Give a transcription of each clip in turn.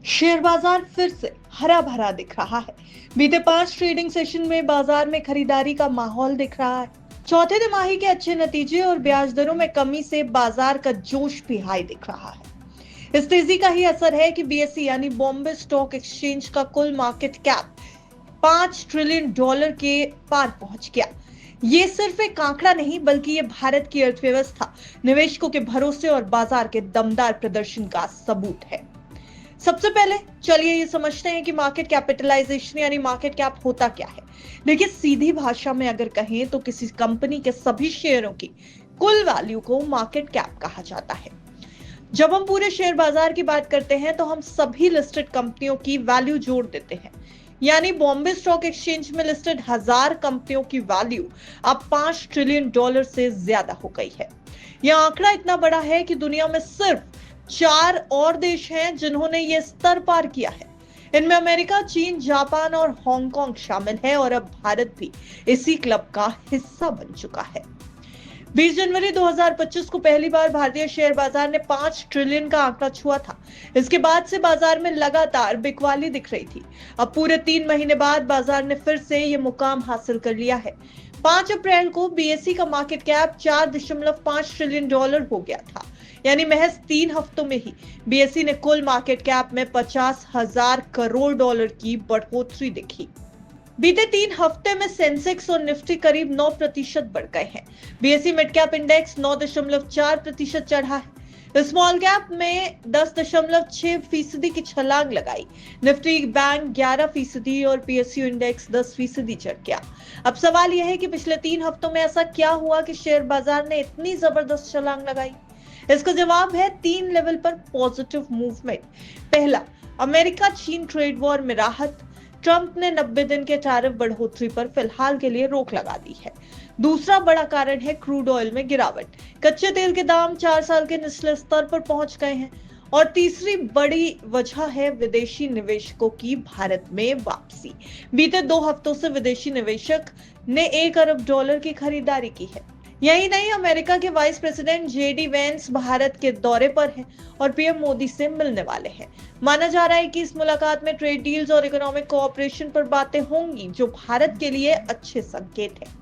Share बाजार फिर से हरा भरा दिख रहा है। बीते 5 ट्रेडिंग सेशन में बाजार में खरीदारी का माहौल दिख रहा है। चौथे तिमाही के अच्छे नतीजे और ब्याज दरों में कमी से बाजार का जोश भी हाई दिख रहा है। इस तेजी का ही असर है कि बीएसई यानी बॉम्बे स्टॉक एक्सचेंज का कुल मार्केट कैप $5 ट्रिलियन के पार पहुंच गया। ये सिर्फ एक आंकड़ा नहीं बल्कि ये भारत की अर्थव्यवस्था, निवेशकों के भरोसे और बाजार के दमदार प्रदर्शन का सबूत है। सबसे पहले चलिए ये समझते हैं कि मार्केट कैपिटलाइजेशन यानी मार्केट कैप होता क्या है। देखिए, सीधी भाषा में अगर कहें तो किसी कंपनी के सभी शेयरों की कुल वैल्यू को मार्केट कैप कहा जाता है। जब हम पूरे शेयर बाजार की बात करते हैं तो हम सभी लिस्टेड कंपनियों की वैल्यू जोड़ देते हैं। यानी बॉम्बे स्टॉक एक्सचेंज में लिस्टेड 1000 कंपनियों की वैल्यू अब $5 ट्रिलियन से ज्यादा हो गई है। यह आंकड़ा इतना बड़ा है कि दुनिया में सिर्फ 4 और देश हैं जिन्होंने ये स्तर पार किया है। इनमें अमेरिका, चीन, जापान और हांगकांग शामिल है और अब भारत भी इसी क्लब का हिस्सा बन चुका है। 20 जनवरी 2025 को पहली बार भारतीय शेयर बाजार ने 5 ट्रिलियन का आंकड़ा छुआ था। इसके बाद से बाजार में लगातार बिकवाली दिख रही थी। अब पूरे 3 महीने बाद बाजार ने फिर से ये मुकाम हासिल कर लिया है। 5 अप्रैल को बीएसई का मार्केट कैप $4.5 ट्रिलियन हो गया था। यानी महज 3 हफ्तों में ही बीएसई ने कुल मार्केट कैप में $50,000 करोड़ की बढ़ोतरी देखी। बीते 3 हफ्ते में सेंसेक्स और निफ्टी करीब 9% बढ़ गए हैं। बीएसई मिड कैप इंडेक्स 9.4% चढ़ा है। स्मॉल कैप में 10.6% की छलांग लगाई। निफ्टी बैंक 11% और पीएसयू इंडेक्स 10% चढ़ गया। अब सवाल यह है कि पिछले 3 हफ्तों में ऐसा क्या हुआ कि शेयर बाजार ने इतनी जबरदस्त छलांग लगाई। इसका जवाब है 3 लेवल पर पॉजिटिव मूवमेंट। पहला, अमेरिका चीन ट्रेड वॉर में राहत। ट्रंप ने 90 दिन के टैरिफ बढ़ोतरी पर फिलहाल के लिए रोक लगा दी है। दूसरा बड़ा कारण है क्रूड ऑयल में गिरावट। कच्चे तेल के दाम 4 साल के निचले स्तर पर पहुंच गए हैं। और तीसरी बड़ी वजह है विदेशी निवेशकों की भारत में वापसी। बीते 2 हफ्तों से विदेशी निवेशक ने $1 अरब की खरीदारी की है। यही नहीं, अमेरिका के vice president JD Vance Bharat के दौरे पर हैं और पीएम मोदी से मिलने वाले हैं। माना जा रहा है कि इस मुलाकात में ट्रेड डील्स और इकोनॉमिक कोऑपरेशन पर बातें होंगी, जो भारत के लिए अच्छे संकेत है।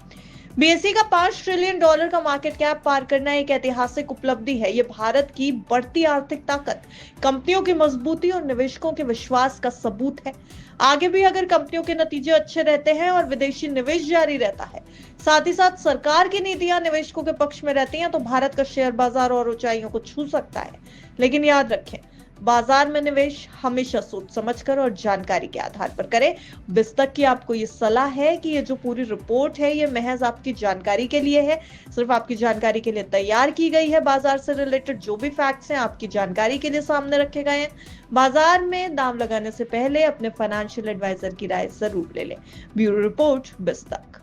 बीएसई का $5 ट्रिलियन का मार्केट कैप पार करना एक ऐतिहासिक उपलब्धि है। यह भारत की बढ़ती आर्थिक ताकत, कंपनियों की मजबूती और निवेशकों के विश्वास का सबूत है। आगे भी अगर कंपनियों के नतीजे अच्छे रहते हैं और विदेशी निवेश जारी रहता है, साथ ही साथ सरकार की नीतियां निवेशकों के पक्ष में रहती हैं, तो भारत का शेयर बाजार और ऊंचाइयों को छू सकता है। लेकिन याद रखें, बाजार में निवेश हमेशा सोच समझकर और जानकारी के आधार पर करें। बिस्तक की आपको ये सलाह है कि ये जो पूरी रिपोर्ट है ये महज आपकी जानकारी के लिए है, सिर्फ आपकी जानकारी के लिए तैयार की गई है। बाजार से रिलेटेड जो भी फैक्ट्स हैं आपकी जानकारी के लिए सामने रखे गए हैं। बाजार में दाम लगाने से पहले अपने फाइनेंशियल एडवाइजर की राय जरूर ले लें। Bureau report, बिस्तक।